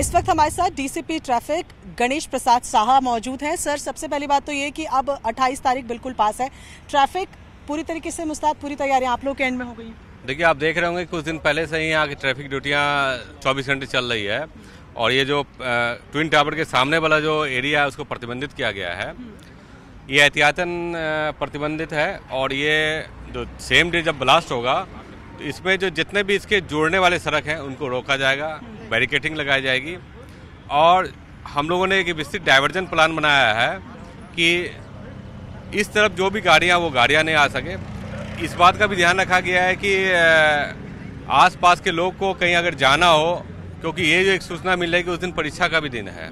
इस वक्त हमारे साथ डीसीपी ट्रैफिक गणेश प्रसाद साहा मौजूद हैं। सर, सबसे पहली बात तो ये कि अब 28 तारीख बिल्कुल पास है, ट्रैफिक पूरी तरीके से मुस्तैद, पूरी तैयारियां आप लोग के एंड में हो गई हैं? देखिए, आप देख रहे होंगे कुछ दिन पहले से ही यहाँ की ट्रैफिक ड्यूटियाँ 24 घंटे चल रही है और ये जो ट्विन टावर के सामने वाला जो एरिया है उसको प्रतिबंधित किया गया है। ये एहतियातन प्रतिबंधित है और ये जो सेम डे जब ब्लास्ट होगा तो इसमें जो जितने भी इसके जोड़ने वाले सड़क हैं उनको रोका जाएगा, बैरिकेटिंग लगाई जाएगी और हम लोगों ने एक विस्तृत डाइवर्जन प्लान बनाया है कि इस तरफ जो भी गाड़ियाँ वो गाड़ियाँ नहीं आ सके। इस बात का भी ध्यान रखा गया है कि आसपास के लोग को कहीं अगर जाना हो, क्योंकि ये जो एक सूचना मिल रही है कि उस दिन परीक्षा का भी दिन है,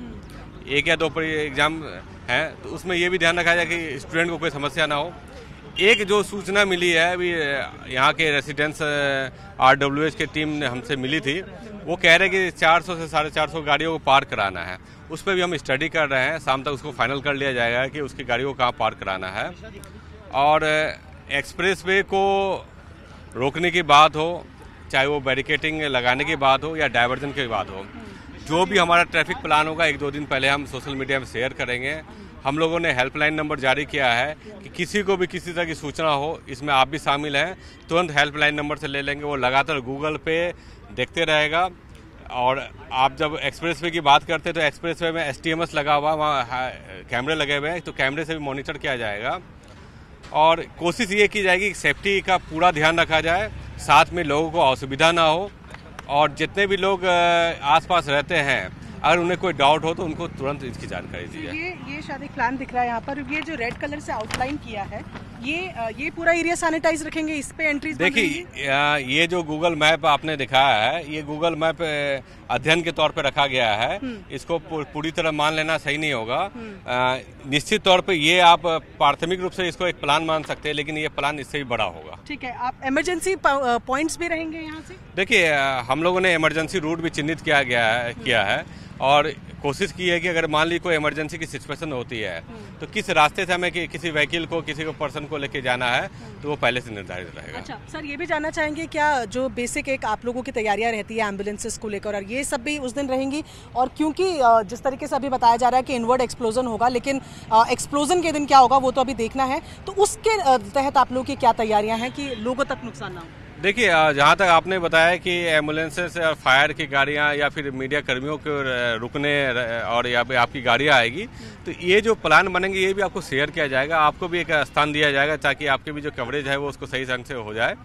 1 या 2 एग्जाम हैं, तो उसमें ये भी ध्यान रखा जाए कि स्टूडेंट को कोई समस्या ना हो। एक जो सूचना मिली है अभी यहाँ के रेसिडेंट्स RWH की टीम ने हमसे मिली थी, वो कह रहे हैं कि 400 से 450 गाड़ियों को पार्क कराना है। उस पर भी हम स्टडी कर रहे हैं, शाम तक उसको फाइनल कर लिया जाएगा कि उसकी गाड़ियों को कहाँ पार्क कराना है। और एक्सप्रेस वे को रोकने की बात हो, चाहे वो बैरिकेटिंग लगाने की बात हो या डाइवर्जन की बात हो, जो भी हमारा ट्रैफिक प्लान होगा 1-2 दिन पहले हम सोशल मीडिया में शेयर करेंगे। हम लोगों ने हेल्पलाइन नंबर जारी किया है कि किसी को भी किसी तरह की सूचना हो, इसमें आप भी शामिल हैं, तुरंत हेल्पलाइन नंबर से ले लेंगे। वो लगातार गूगल पे देखते रहेगा। और आप जब एक्सप्रेस वे की बात करते हैं तो एक्सप्रेस वे में STMS लगा हुआ, वहाँ कैमरे लगे हुए हैं, तो कैमरे से भी मॉनिटर किया जाएगा। और कोशिश ये की जाएगी कि सेफ्टी का पूरा ध्यान रखा जाए, साथ में लोगों को असुविधा ना हो। और जितने भी लोग आसपास रहते हैं, अगर उन्हें कोई डाउट हो तो उनको तुरंत इसकी जानकारी दी जाए। ये शायद एक प्लान दिख रहा है यहाँ पर, ये जो रेड कलर से आउटलाइन किया है, ये पूरा एरिया सैनिटाइज रखेंगे, इस पे एंट्रीज। देखिए, ये जो गूगल मैप आपने दिखाया है, ये गूगल मैप अध्ययन के तौर पे रखा गया है। इसको पूरी तरह मान लेना सही नहीं होगा। निश्चित तौर पे ये आप प्राथमिक रूप से इसको एक प्लान मान सकते हैं, लेकिन ये प्लान इससे भी बड़ा होगा। ठीक है, आप इमरजेंसी पॉइंट्स भी रहेंगे यहाँ से? देखिए, हम लोगों ने इमरजेंसी रूट भी चिन्हित किया है और कोशिश की है कि अगर मान ली कोई इमरजेंसी की सिचुएशन होती है तो किस रास्ते से हमें किसी व्हीकल को, किसी को पर्सन को लेके जाना है, तो वो पहले से निर्धारित रहेगा। अच्छा सर, ये भी जानना चाहेंगे क्या जो बेसिक एक आप लोगों की तैयारियां रहती है एम्बुलेंसेस को लेकर, और ये सब भी उस दिन रहेंगी? और क्योंकि जिस तरीके से अभी बताया जा रहा है कि इनवर्ड एक्सप्लोजन होगा, लेकिन एक्सप्लोजन के दिन क्या होगा वो तो अभी देखना है, तो उसके तहत आप लोगों की क्या तैयारियां हैं कि लोगों तक नुकसान ना हो? देखिए, जहाँ तक आपने बताया कि एम्बुलेंसेस और फायर की गाड़ियाँ या फिर मीडिया कर्मियों को रुकने और या फिर आपकी गाड़ियाँ आएगी, तो ये जो प्लान बनेंगे ये भी आपको शेयर किया जाएगा, आपको भी एक स्थान दिया जाएगा ताकि आपकी भी जो कवरेज है वो उसको सही ढंग से हो जाए।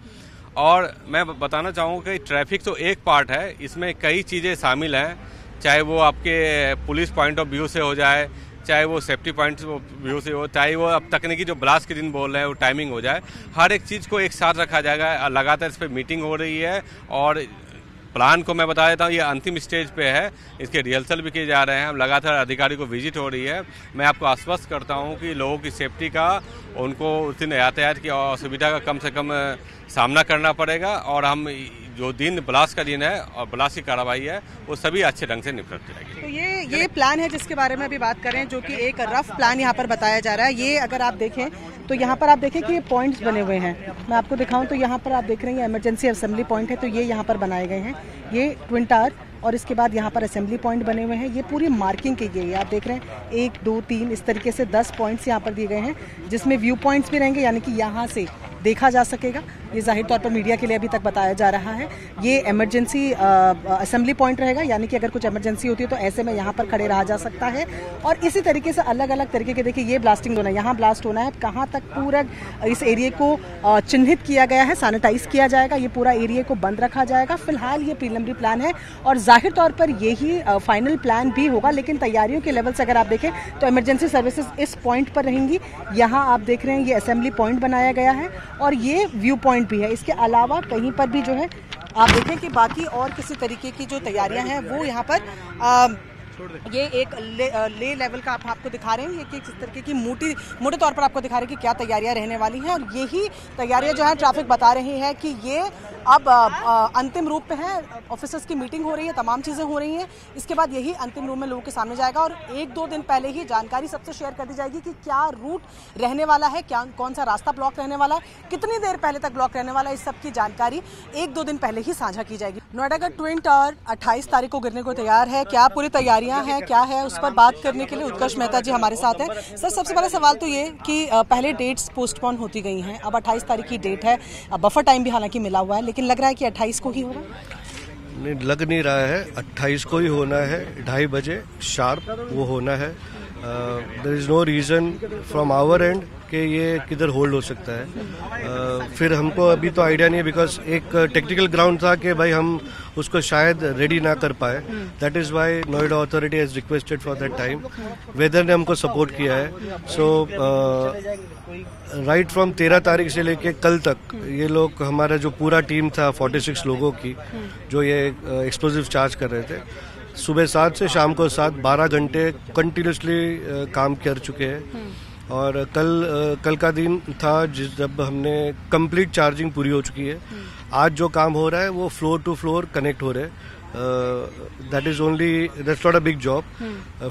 और मैं बताना चाहूँगा कि ट्रैफिक तो एक पार्ट है, इसमें कई चीज़ें शामिल हैं, चाहे वो आपके पुलिस पॉइंट ऑफ व्यू से हो जाए, चाहे वो सेफ्टी पॉइंट व्यू से हो, चाहे वो अब तकनीकी जो ब्लास्ट के दिन बोल रहे हैं वो टाइमिंग हो जाए, हर एक चीज़ को एक साथ रखा जाएगा। लगातार इस पर मीटिंग हो रही है और प्लान को मैं बता देता हूँ, ये अंतिम स्टेज पे है, इसके रिहर्सल भी किए जा रहे हैं। हम लगातार अधिकारी को विजिट हो रही है। मैं आपको आश्वस्त करता हूँ कि लोगों की सेफ्टी का, उनको उस दिन यातायात की असुविधा का कम से कम सामना करना पड़ेगा और हम जो दिन ब्लास्ट का दिन है और ब्लास्ट की कार्रवाई है वो सभी अच्छे ढंग से निपट जाएगी। तो ये प्लान है जिसके बारे में अभी बात करें, जो कि एक रफ प्लान यहाँ पर बताया जा रहा है। ये अगर आप देखें तो यहाँ पर आप देखें कि ये पॉइंट्स बने हुए हैं, मैं आपको दिखाऊं तो यहाँ पर आप देख रहे हैं इमरजेंसी असेंबली पॉइंट है, तो ये यहाँ पर बनाए गए हैं, ये ट्विन टावर, और इसके बाद यहाँ पर असेंबली पॉइंट बने हुए हैं। ये पूरी मार्किंग की गई है, आप देख रहे हैं 1, 2, 3 इस तरीके से 10 पॉइंट्स यहाँ पर दिए गए हैं, जिसमें व्यू पॉइंट्स भी रहेंगे, यानी कि यहाँ से देखा जा सकेगा। ये जाहिर तौर पर मीडिया के लिए अभी तक बताया जा रहा है। ये इमरजेंसी असेंबली पॉइंट रहेगा, यानी कि अगर कुछ इमरजेंसी होती है तो ऐसे में यहाँ पर खड़े रहा जा सकता है। और इसी तरीके से अलग अलग तरीके के, देखिए ये ब्लास्टिंग होना है, यहाँ ब्लास्ट होना है, कहाँ तक पूरा इस एरिया को चिन्हित किया गया है, सैनिटाइज किया जाएगा, ये पूरा एरिया को बंद रखा जाएगा। फिलहाल ये प्रीलिमिनरी प्लान है और जाहिर तौर पर यही फाइनल प्लान भी होगा, लेकिन तैयारियों के लेवल से अगर आप देखें तो इमरजेंसी सर्विसेज इस पॉइंट पर रहेंगी। यहाँ आप देख रहे हैं ये असेंबली पॉइंट बनाया गया है और ये व्यू पॉइंट भी है। इसके अलावा कहीं पर भी जो है आप देखें कि बाकी और किसी तरीके की जो तैयारियां हैं वो यहाँ पर ये एक ले लेवल का आपको दिखा रहे हैं, ये कि किस तरीके की मोटे तौर पर आपको दिखा रहे हैं कि क्या तैयारियां रहने वाली हैं। और यही तैयारियां जो है ट्रैफिक बता रही है कि ये अब अंतिम रूप पे है, ऑफिसर्स की मीटिंग हो रही है, तमाम चीज़ें हो रही हैं। इसके बाद यही अंतिम रूप में लोगों के सामने जाएगा और 1-2 दिन पहले ही जानकारी सबसे शेयर कर दी जाएगी कि क्या रूट रहने वाला है, क्या कौन सा रास्ता ब्लॉक रहने वाला है, कितनी देर पहले तक ब्लॉक रहने वाला है, इस सब की जानकारी 1-2 दिन पहले ही साझा की जाएगी। नोएडा का ट्विन टावर 28 तारीख को गिरने को तैयार है। क्या पूरी तैयारियां हैं, क्या है, उस पर बात करने के लिए उत्कर्ष मेहता जी हमारे साथ हैं। सर, सबसे पहला सवाल तो ये कि पहले डेट्स पोस्टपोन होती गई हैं, अब 28 तारीख की डेट है। बफर टाइम भी हालांकि मिला हुआ है, लेकिन लग रहा है कि 28 को ही होगा। नहीं, लग नहीं रहा है, 28 को ही होना है, 2:30 बजे शार्प वो होना है। There is no reason from our end कि ये किधर होल्ड हो सकता है। फिर हमको अभी तो आइडिया नहीं है, बिकॉज एक टेक्निकल ग्राउंड था कि भाई हम उसको शायद रेडी ना कर पाए। That is why Noida authority has requested for that time. Weather ने हमको सपोर्ट किया है। सो राइट फ्रॉम 13 तारीख से लेके कल तक ये लोग, हमारा जो पूरा टीम था 46 लोगों की, जो ये एक्सप्लोजिव चार्ज कर रहे थे, सुबह 7 से शाम को 7, 12 घंटे कंटिन्यूसली काम कर चुके हैं। और कल का दिन था जब हमने कंप्लीट चार्जिंग पूरी हो चुकी है। आज जो काम हो रहा है वो फ्लोर टू फ्लोर कनेक्ट हो रहे हैं। That's not a big job,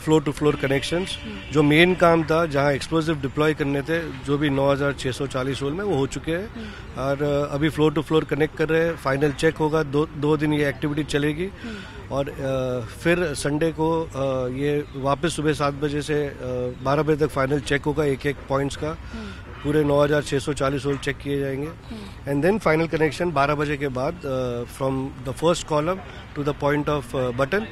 floor to floor connections. जो मेन काम था, जहां एक्सप्लोजिव डिप्लॉय करने थे, जो भी 9640 होल में, वो हो चुके हैं। और अभी फ्लोर टू फ्लोर कनेक्ट कर रहे हैं। फाइनल चेक होगा, दो दिन ये एक्टिविटी चलेगी। और फिर संडे को ये वापस सुबह 7 बजे से 12 बजे तक फाइनल चेक होगा, एक पॉइंट्स का। पूरे 9640 होल चेक किए जाएंगे। एंड देन फाइनल कनेक्शन 12 बजे के बाद from the first column to the point off button,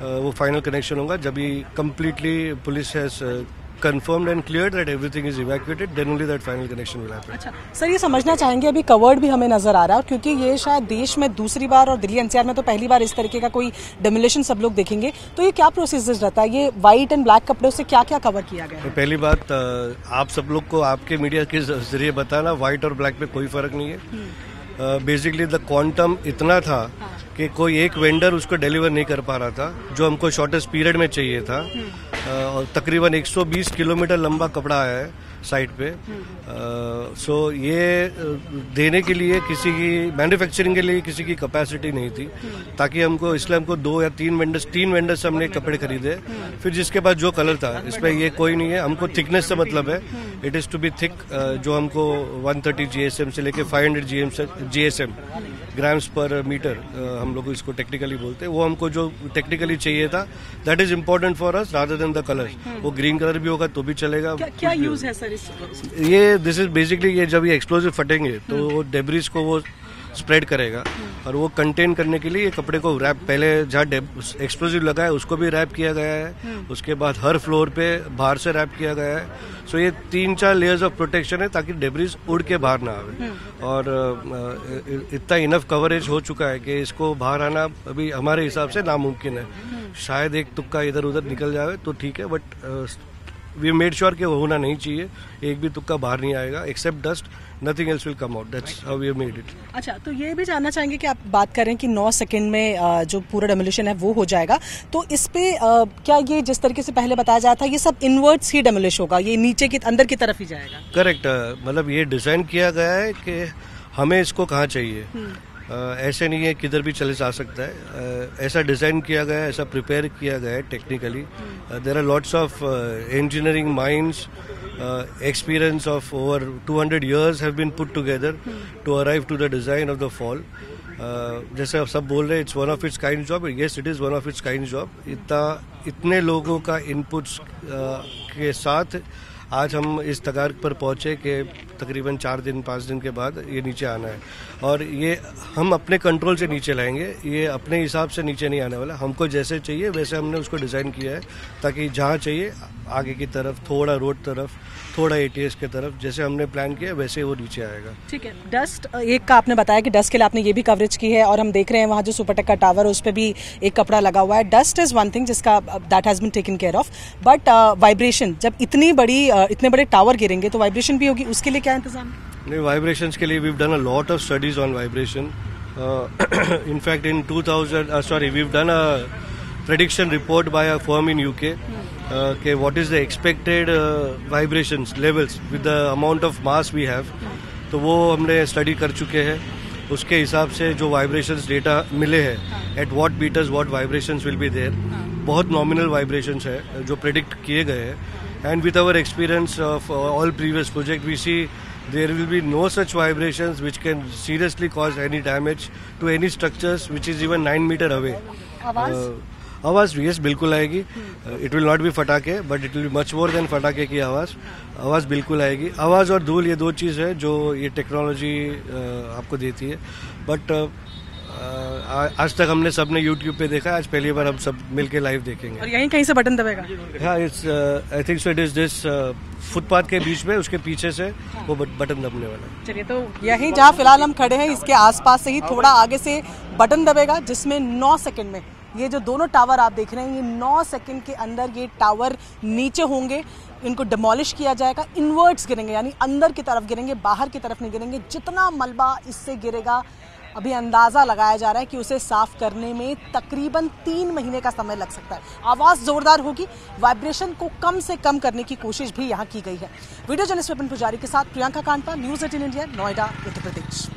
वो फाइनल कनेक्शन होगा। जब भी completely police has confirmed and cleared that everything is evacuated, then only that final connection will happen. अच्छा sir, ये समझना चाहेंगे, अभी कवर्ड भी हमें नजर आ रहा है, क्योंकि ये शायद देश में दूसरी बार और दिल्ली एनसीआर में तो पहली बार इस तरीके का कोई डेमोलिशन सब लोग देखेंगे। तो ये क्या प्रोसीजर रहता है? ये व्हाइट एंड ब्लैक कपड़ों से क्या क्या कवर किया गया है? पहली बात, आप सब लोग को आपके मीडिया के जरिए बताना, व्हाइट और ब्लैक में कोई फर्क नहीं है। बेसिकली द क्वांटम इतना था कि कोई एक वेंडर उसको डिलीवर नहीं कर पा रहा था, जो हमको शॉर्टेस्ट पीरियड में चाहिए था। और तकरीबन 120 किलोमीटर लंबा कपड़ा है साइट पे। सो ये देने के लिए किसी की, मैन्युफैक्चरिंग के लिए किसी की कैपेसिटी नहीं थी, ताकि हमको, इसलिए हमको 2 या 3 वेंडर्स से हमने कपड़े खरीदे। फिर जिसके बाद जो कलर था, इस पर ये कोई नहीं है, हमको थिकनेस से मतलब है, it is to be thick. जो हमको 130 GSM से लेके 500 GSM ग्राम्स पर मीटर, हम लोग इसको टेक्निकली बोलते हैं, वो हमको जो टेक्निकली चाहिए था, that is important for us rather than the colour. वो ग्रीन कलर भी होगा तो भी चलेगा। क्या यूज है सर इस? ये दिस इज बेसिकली, ये जब ये एक्सप्लोजिव फटेंगे तो वो डेब्रिस को वो स्प्रेड करेगा, और वो कंटेन करने के लिए ये कपड़े को रैप, पहले जहाँ एक्सप्लोजिव लगा है उसको भी रैप किया गया है, उसके बाद हर फ्लोर पे बाहर से रैप किया गया है। सो ये 3-4 लेयर्स ऑफ प्रोटेक्शन है, ताकि डेब्रिस उड़ के बाहर ना आवे। और इतना इनफ कवरेज हो चुका है कि इसको बाहर आना अभी हमारे हिसाब से नामुमकिन है। शायद एक तुक्का इधर उधर निकल जाए तो ठीक है, बट वी मेड श्योर कि वो होना नहीं चाहिए। एक भी तुक्का बाहर नहीं आएगा, except dust, nothing else will come out. That's how we have made it. अच्छा, तो ये भी जानना चाहेंगे कि आप बात करें कि 9 सेकंड में जो पूरा डेमोलिशन है वो हो जाएगा, तो इस पे क्या ये जिस तरीके से पहले बताया जाता था, ये सब इनवर्ट्स ही डेमोलिश होगा, ये नीचे की अंदर की तरफ ही जाएगा? करेक्ट, मतलब ये डिजाइन किया गया है कि हमें इसको कहाँ चाहिए। ऐसे नहीं है किधर भी चले जा सकता है। ऐसा डिजाइन किया गया है, ऐसा प्रिपेयर किया गया है technically. There are lots of engineering minds, experience of over 200 years have been put together to arrive to the design of the fall. जैसे आप सब बोल रहे हैं, it's one of its kind job. Yes, it is one of its kind job. इतने लोगों का inputs के साथ आज हम इस तगार पर पहुंचे कि तकरीबन 4-5 दिन के बाद ये नीचे आना है, और ये हम अपने कंट्रोल से नीचे लाएंगे। ये अपने हिसाब से नीचे नहीं आने वाला, हमको जैसे चाहिए वैसे हमने उसको डिज़ाइन किया है, ताकि जहाँ चाहिए आगे की तरफ, थोड़ा रोड तरफ, थोड़ा ATS की तरफ, जैसे हमने प्लान किया वैसे वो नीचे आएगा। ठीक है। डस्ट एक का आपने बताया कि डस्ट के लिए आपने ये भी कवरेज की है, और हम देख रहे हैं वहाँ जो सुपरटेक का टावर है उस पर भी एक कपड़ा लगा हुआ है। डस्ट इज वन थिंग जिसका that has been taken care of, but vibration, जब इतने बड़े टावर गिरेंगे तो वाइब्रेशन भी होगी, उसके लिए क्या इंतजाम? नहीं, वाइब्रेशंस के लिए we have done a lot of studies on vibration. In fact in 2000 we have done a prediction report by a firm in UK कि what is the expected vibrations levels with the amount of mass we have. तो वो हमने study कर चुके हैं। उसके हिसाब से जो वाइब्रेशंस डेटा मिले हैं at what meters what vibrations will be there, बहुत नॉमिनल वाइब्रेशंस है जो प्रेडिक्ट किए गए हैं। And with our experience of all previous project we see there will be no such vibrations which can seriously cause any damage to any structures which is even 9 meter away. आवाज yes बिल्कुल आएगी. It will not be फटाके but it will be much more than फटाके की आवाज बिल्कुल आएगी. आवाज और धूल ये दो चीज है जो ये टेक्नोलॉजी आपको देती है. बट आज तक हमने सबने YouTube पे देखा, आज पहली बार हम सब मिलके लाइव देखेंगे. और यहीं कहीं से बटन दबेगा? हाँ, it's I think so it is this footpath के बीच में, उसके पीछे से वो बटन दबने वाला है. चलिए, तो यहीं जहाँ फिलहाल हम खड़े हैं इसके आसपास से ही थोड़ा आगे से बटन दबेगा जिसमें 9 सेकंड में ये जो दोनों टावर आप देख रहे हैं, ये 9 सेकंड के अंदर ये टावर नीचे होंगे, इनको डिमोलिश किया जाएगा. इनवर्ट्स गिरेंगे यानी अंदर की तरफ गिरेंगे, बाहर की तरफ नहीं गिरेंगे. जितना मलबा इससे गिरेगा अभी अंदाज़ा लगाया जा रहा है कि उसे साफ करने में तकरीबन 3 महीने का समय लग सकता है. आवाज़ जोरदार होगी, वाइब्रेशन को कम से कम करने की कोशिश भी यहाँ की गई है. वीडियो जर्नलिस्ट विपिन पुजारी के साथ प्रियंका कांडपा, न्यूज़ 18 इंडिया, नोएडा, उत्तर प्रदेश.